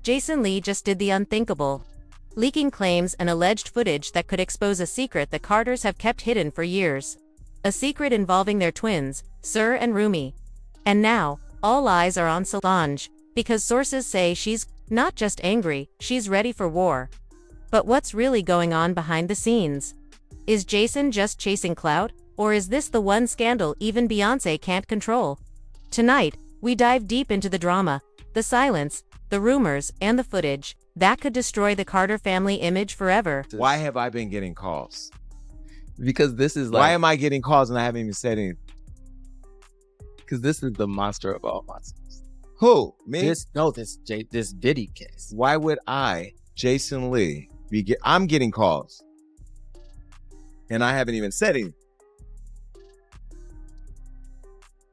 Jason Lee just did the unthinkable, leaking claims and alleged footage that could expose a secret the Carters have kept hidden for years. A secret involving their twins, Sir and Rumi. And now, all eyes are on Solange, because sources say she's not just angry, she's ready for war. But what's really going on behind the scenes? Is Jason just chasing clout, or is this the one scandal even Beyoncé can't control? Tonight, we dive deep into the drama, the silence, the rumors, and the footage that could destroy the Carter family image forever. Why have I been getting calls? Because this is like... Why am I getting calls and I haven't even said anything? Because this is the monster of all monsters. Who? Me? This Diddy case. Why would I, Jason Lee, I'm getting calls and I haven't even said anything.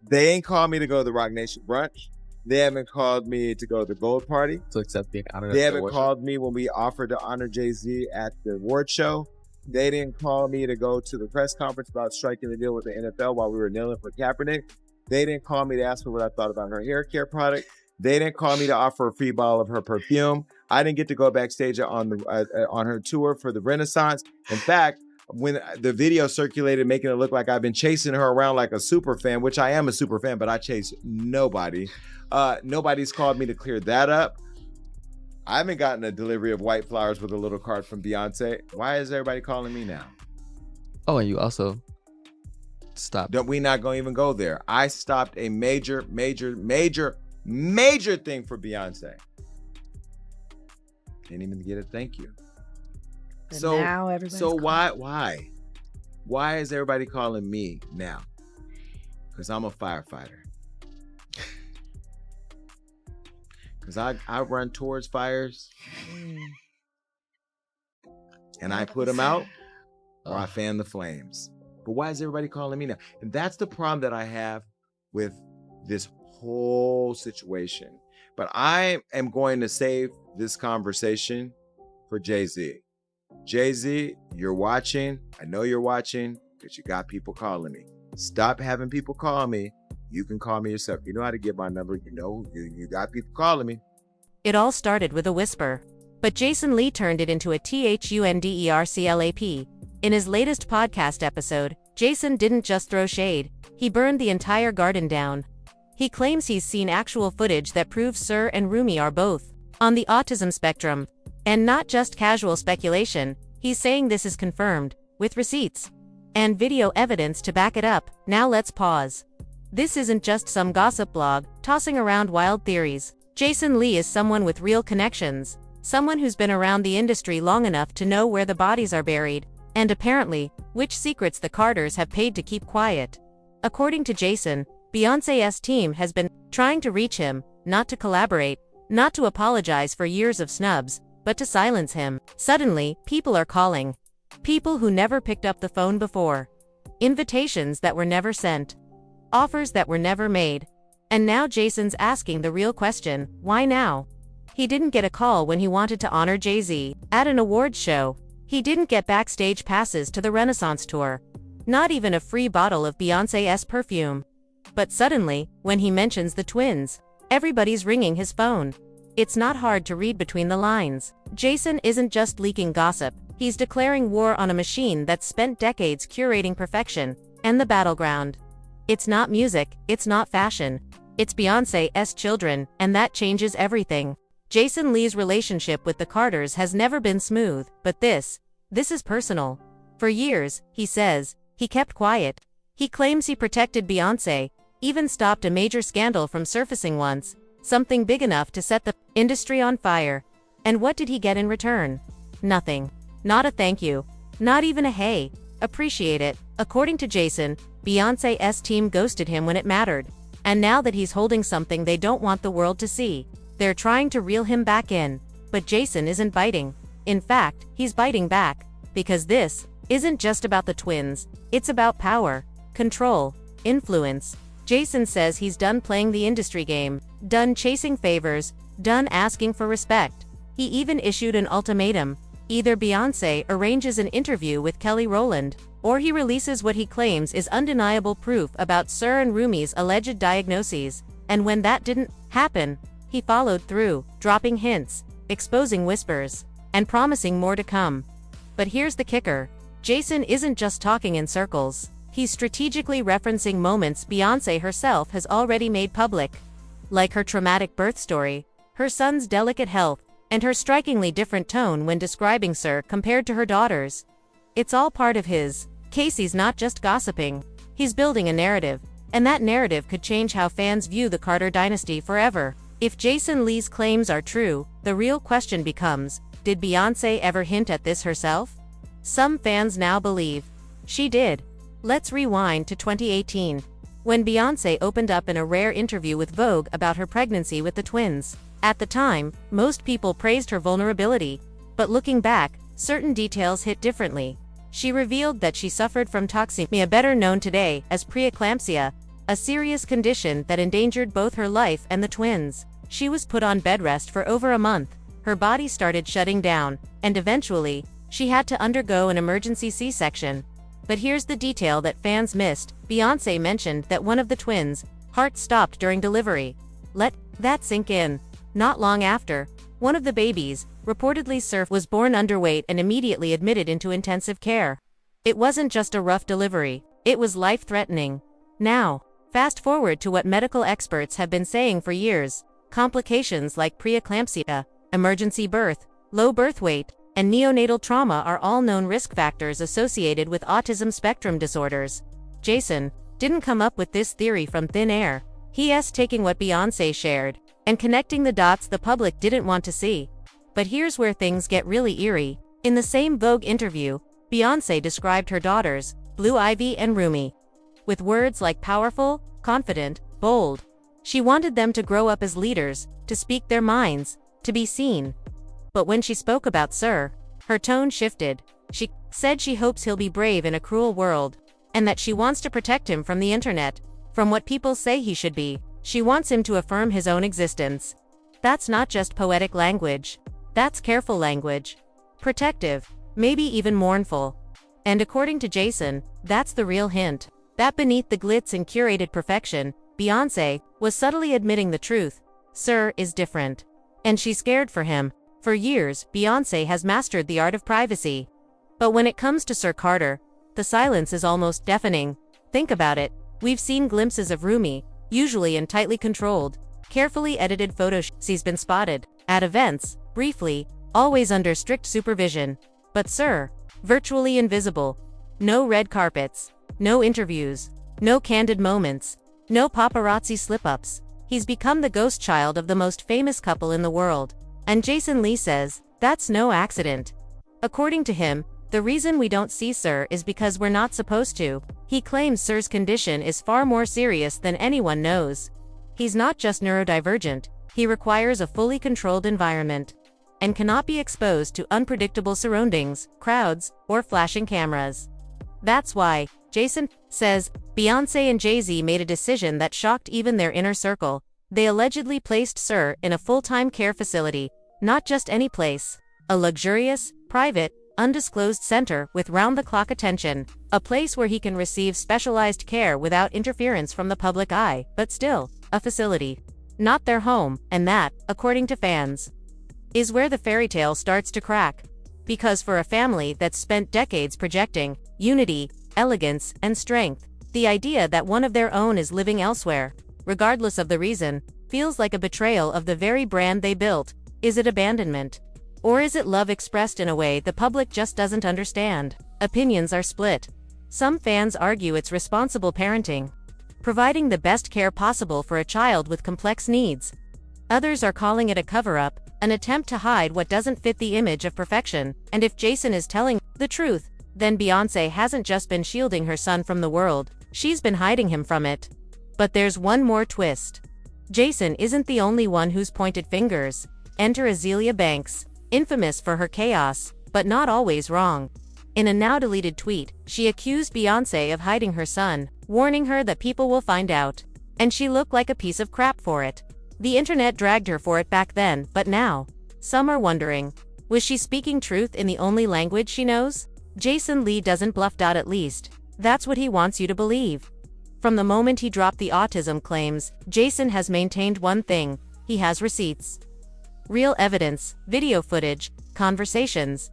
They ain't called me to go to the Rock Nation brunch. They haven't called me to go to the Gold Party. To accept the honor. They haven't called me when we offered to honor Jay-Z at the award show. They didn't call me to go to the press conference about striking the deal with the NFL while we were kneeling for Kaepernick. They didn't call me to ask me what I thought about her hair care product. They didn't call me to offer a free bottle of her perfume. I didn't get to go backstage on her tour for the Renaissance. In fact, when the video circulated making it look like I've been chasing her around like a super fan, which I am a super fan, but I chase nobody. Nobody's called me to clear that up. I haven't gotten a delivery of white flowers with a little card from Beyoncé. Why is everybody calling me now? Oh, and you also stopped. Don't we not going to even go there? I stopped a major thing for Beyoncé. Didn't even get a thank you. And now everybody's why is everybody calling me now? Because I'm a firefighter. Because I run towards fires and I put them out or I fan the flames. But why is everybody calling me now? And that's the problem that I have with this whole situation. But I am going to save this conversation for Jay-Z. Jay-Z, you're watching. I know you're watching because you got people calling me. Stop having people call me. You can call me yourself. You know how to get my number. You know, you got people calling me. It all started with a whisper, but Jason Lee turned it into a THUNDERCLAP. In his latest podcast episode, Jason didn't just throw shade, he burned the entire garden down. He claims he's seen actual footage that proves Sir and Rumi are both on the autism spectrum. And not just casual speculation, he's saying this is confirmed, with receipts and video evidence to back it up. Now let's pause. This isn't just some gossip blog tossing around wild theories. Jason Lee is someone with real connections, someone who's been around the industry long enough to know where the bodies are buried, and apparently, which secrets the Carters have paid to keep quiet. According to Jason, Beyoncé's team has been trying to reach him, not to collaborate, not to apologize for years of snubs, but to silence him. Suddenly, people are calling. People who never picked up the phone before. Invitations that were never sent. Offers that were never made. And now Jason's asking the real question, why now? He didn't get a call when he wanted to honor Jay-Z at an awards show. He didn't get backstage passes to the Renaissance tour. Not even a free bottle of Beyoncé's perfume. But suddenly, when he mentions the twins, everybody's ringing his phone. It's not hard to read between the lines. Jason isn't just leaking gossip, he's declaring war on a machine that's spent decades curating perfection and the battleground. It's not music, it's not fashion. It's Beyoncé's children, and that changes everything. Jason Lee's relationship with the Carters has never been smooth, but this is personal. For years, he says, he kept quiet. He claims he protected Beyoncé, even stopped a major scandal from surfacing once. Something big enough to set the industry on fire. And what did he get in return? Nothing. Not a thank you. Not even a hey, appreciate it. According to Jason, Beyoncé's team ghosted him when it mattered. And now that he's holding something they don't want the world to see, they're trying to reel him back in. But Jason isn't biting. In fact, he's biting back. Because this isn't just about the twins. It's about power, control, influence. Jason says he's done playing the industry game, done chasing favors, done asking for respect. He even issued an ultimatum. Either Beyoncé arranges an interview with Kelly Rowland, or he releases what he claims is undeniable proof about Sir and Rumi's alleged diagnoses. And when that didn't happen, He followed through, dropping hints, exposing whispers, and promising more to come. But here's the kicker. Jason isn't just talking in circles. He's strategically referencing moments Beyoncé herself has already made public. Like her traumatic birth story, her son's delicate health, and her strikingly different tone when describing Sir compared to her daughters. It's all part of his case. He's not just gossiping. He's building a narrative, and that narrative could change how fans view the Carter dynasty forever. If Jason Lee's claims are true, the real question becomes, did Beyoncé ever hint at this herself? Some fans now believe she did. Let's rewind to 2018, when Beyoncé opened up in a rare interview with Vogue about her pregnancy with the twins. At the time, most people praised her vulnerability, but looking back, certain details hit differently. She revealed that she suffered from toxemia, better known today as preeclampsia, a serious condition that endangered both her life and the twins. She was put on bed rest for over a month, her body started shutting down, and eventually, she had to undergo an emergency C-section. But here's the detail that fans missed. Beyoncé mentioned that one of the twins' heart stopped during delivery. Let that sink in. Not long after, one of the babies, reportedly Sir, was born underweight and immediately admitted into intensive care. It wasn't just a rough delivery, it was life-threatening. Now, fast forward to what medical experts have been saying for years. Complications like preeclampsia, emergency birth, low birth weight, and neonatal trauma are all known risk factors associated with autism spectrum disorders. Jason didn't come up with this theory from thin air. He's taking what Beyoncé shared and connecting the dots the public didn't want to see. But here's where things get really eerie. In the same Vogue interview, Beyoncé described her daughters, Blue Ivy and Rumi, with words like powerful, confident, bold. She wanted them to grow up as leaders, to speak their minds, to be seen. But when she spoke about Sir, her tone shifted. She said she hopes he'll be brave in a cruel world, and that she wants to protect him from the internet, from what people say he should be. She wants him to affirm his own existence. That's not just poetic language. That's careful language. Protective, maybe even mournful. And according to Jason, that's the real hint. That beneath the glitz and curated perfection, Beyoncé was subtly admitting the truth. Sir is different. And she's scared for him. For years, Beyoncé has mastered the art of privacy. But when it comes to Sir Carter, the silence is almost deafening. Think about it. We've seen glimpses of Rumi, usually in tightly controlled, carefully edited photos. She's been spotted at events, briefly, always under strict supervision. But Sir, virtually invisible. No red carpets, no interviews, no candid moments, no paparazzi slip-ups. He's become the ghost child of the most famous couple in the world. And Jason Lee says, that's no accident. According to him, the reason we don't see Sir is because we're not supposed to. He claims Sir's condition is far more serious than anyone knows. He's not just neurodivergent, he requires a fully controlled environment, and cannot be exposed to unpredictable surroundings, crowds, or flashing cameras. That's why, Jason says, Beyoncé and Jay-Z made a decision that shocked even their inner circle. They allegedly placed Sir in a full-time care facility, not just any place. A luxurious, private, undisclosed center with round-the-clock attention. A place where he can receive specialized care without interference from the public eye, but still, a facility. Not their home, and that, according to fans, is where the fairy tale starts to crack. Because for a family that's spent decades projecting unity, elegance, and strength, the idea that one of their own is living elsewhere, regardless of the reason, feels like a betrayal of the very brand they built. Is it abandonment? Or is it love expressed in a way the public just doesn't understand? Opinions are split. Some fans argue it's responsible parenting, providing the best care possible for a child with complex needs. Others are calling it a cover-up, an attempt to hide what doesn't fit the image of perfection. And if Jason is telling the truth, then Beyoncé hasn't just been shielding her son from the world, she's been hiding him from it. But there's one more twist. Jason isn't the only one who's pointed fingers. Enter Azealia Banks, infamous for her chaos, but not always wrong. In a now-deleted tweet, she accused Beyoncé of hiding her son, warning her that people will find out. And she looked like a piece of crap for it. The internet dragged her for it back then, but now, some are wondering, was she speaking truth in the only language she knows? Jason Lee doesn't bluff. At least, that's what he wants you to believe. From the moment he dropped the autism claims, Jason has maintained one thing. he has receipts. Real evidence, video footage, conversations,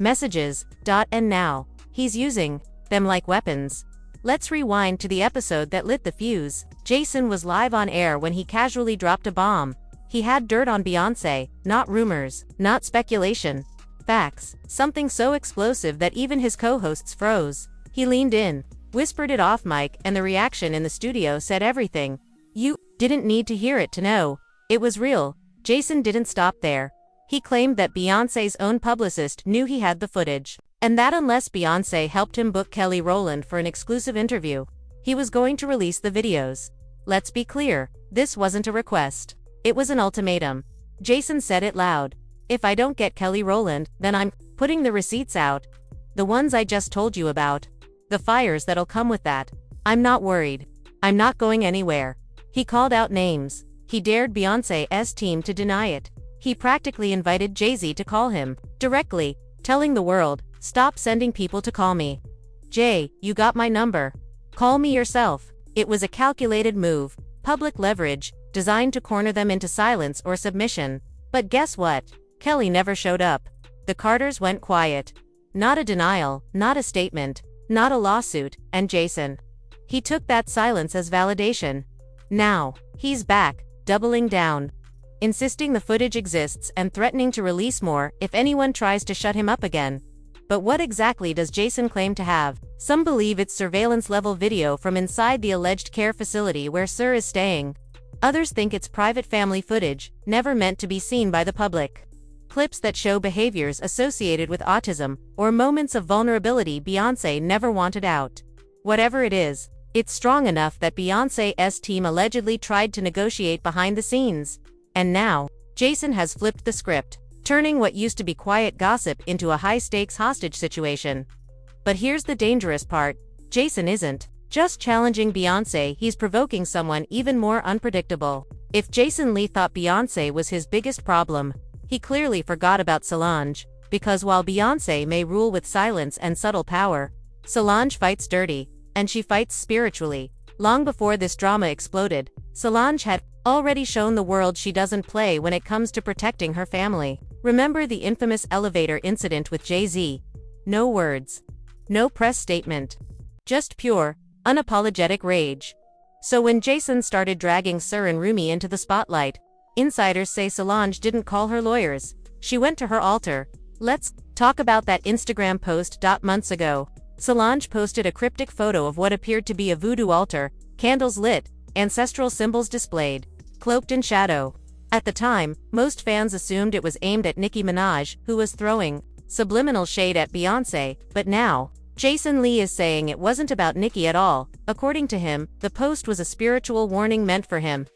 messages, and now, he's using them like weapons. Let's rewind to the episode that lit the fuse. Jason was live on air when he casually dropped a bomb. He had dirt on Beyoncé, not rumors, not speculation. Facts, something so explosive that even his co-hosts froze. He leaned in, whispered it off mic, and the reaction in the studio said everything. You didn't need to hear it to know. It was real. Jason didn't stop there. He claimed that Beyoncé's own publicist knew he had the footage, and that unless Beyoncé helped him book Kelly Rowland for an exclusive interview, he was going to release the videos. Let's be clear, this wasn't a request. It was an ultimatum. Jason said it loud. If I don't get Kelly Rowland, then I'm putting the receipts out. The ones I just told you about. The fires that'll come with that. I'm not worried. I'm not going anywhere. He called out names. He dared Beyoncé's team to deny it. He practically invited Jay-Z to call him directly, telling the world, stop sending people to call me. Jay, you got my number. Call me yourself. It was a calculated move, public leverage, designed to corner them into silence or submission. But guess what? Kelly never showed up. The Carters went quiet. Not a denial, not a statement, not a lawsuit, and Jason. He took that silence as validation. Now, he's back, doubling down, insisting the footage exists and threatening to release more if anyone tries to shut him up again. But what exactly does Jason claim to have? Some believe it's surveillance-level video from inside the alleged care facility where Sir is staying. Others think it's private family footage, never meant to be seen by the public. Clips that show behaviors associated with autism, or moments of vulnerability Beyoncé never wanted out. Whatever it is, it's strong enough that Beyoncé's team allegedly tried to negotiate behind the scenes. And now, Jason has flipped the script, turning what used to be quiet gossip into a high-stakes hostage situation. But here's the dangerous part. Jason isn't just challenging Beyoncé, he's provoking someone even more unpredictable. If Jason Lee thought Beyoncé was his biggest problem, he clearly forgot about Solange, because while Beyoncé may rule with silence and subtle power, Solange fights dirty, and she fights spiritually. Long before this drama exploded, Solange had already shown the world she doesn't play when it comes to protecting her family. Remember the infamous elevator incident with Jay-Z? No words. No press statement. Just pure, unapologetic rage. So when Jason started dragging Sir and Rumi into the spotlight, insiders say Solange didn't call her lawyers. She went to her altar. Let's talk about that Instagram post. Months ago, Solange posted a cryptic photo of what appeared to be a voodoo altar, candles lit, ancestral symbols displayed, cloaked in shadow. At the time, most fans assumed it was aimed at Nicki Minaj, who was throwing subliminal shade at Beyoncé, but now, Jason Lee is saying it wasn't about Nicki at all. According to him, the post was a spiritual warning meant for him.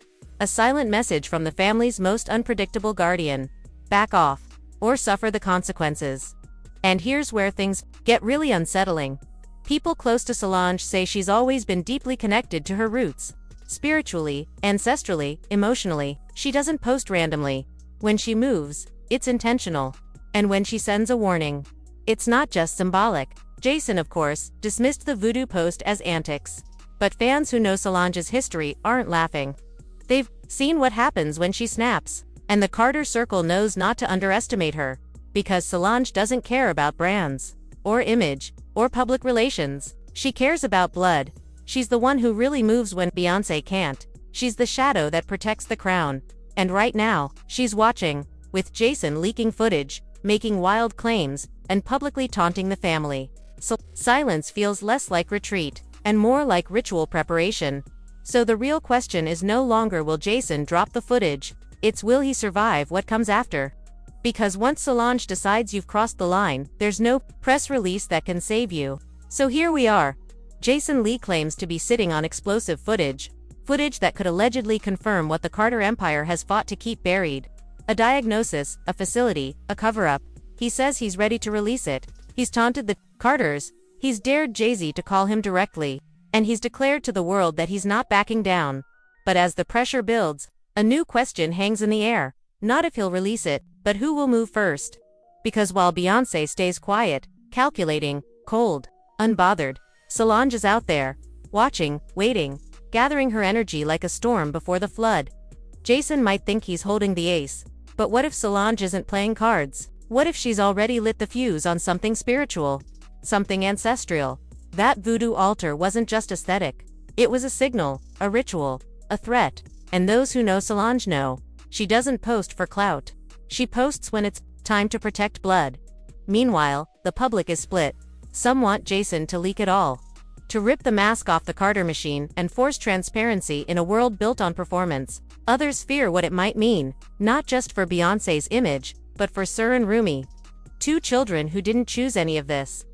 A silent message from the family's most unpredictable guardian. Back off, or suffer the consequences. And here's where things get really unsettling. People close to Solange say she's always been deeply connected to her roots. Spiritually, ancestrally, emotionally. She doesn't post randomly. When she moves, it's intentional. And when she sends a warning, it's not just symbolic. Jason, of course, dismissed the voodoo post as antics. But fans who know Solange's history aren't laughing. They've seen what happens when she snaps. And the Carter circle knows not to underestimate her. Because Solange doesn't care about brands, or image, or public relations. She cares about blood. She's the one who really moves when Beyoncé can't. She's the shadow that protects the crown. And right now, she's watching, with Jason leaking footage, making wild claims, and publicly taunting the family. So, silence feels less like retreat, and more like ritual preparation. So the real question is no longer will Jason drop the footage, it's will he survive what comes after. Because once Solange decides you've crossed the line, there's no press release that can save you. So here we are. Jason Lee claims to be sitting on explosive footage that could allegedly confirm what the Carter empire has fought to keep buried. A diagnosis, a facility, a cover-up. He says he's ready to release it. He's taunted the Carters. He's dared Jay-Z to call him directly. And he's declared to the world that he's not backing down. But as the pressure builds, a new question hangs in the air. Not if he'll release it, but who will move first. Because while Beyoncé stays quiet, calculating, cold, unbothered, Solange is out there, watching, waiting, gathering her energy like a storm before the flood. Jason might think he's holding the ace. But what if Solange isn't playing cards? What if she's already lit the fuse on something spiritual? Something ancestral? That voodoo altar wasn't just aesthetic. It was a signal, a ritual, a threat. And those who know Solange know. She doesn't post for clout. She posts when it's time to protect blood. Meanwhile, the public is split. Some want Jason to leak it all. To rip the mask off the Carter machine and force transparency in a world built on performance. Others fear what it might mean, not just for Beyoncé's image, but for Sir and Rumi. Two children who didn't choose any of this.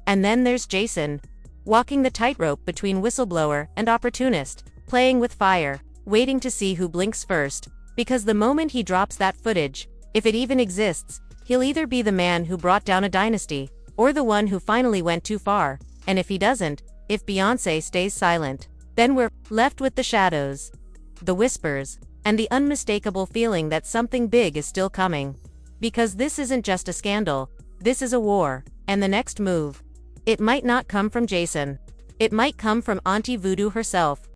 And then there's Jason, walking the tightrope between whistleblower and opportunist, playing with fire, waiting to see who blinks first, because the moment he drops that footage, if it even exists, he'll either be the man who brought down a dynasty, or the one who finally went too far, and if he doesn't, if Beyoncé stays silent, then we're left with the shadows, the whispers, and the unmistakable feeling that something big is still coming. Because this isn't just a scandal, this is a war, and the next move, it might not come from Jason. It might come from Auntie Voodoo herself.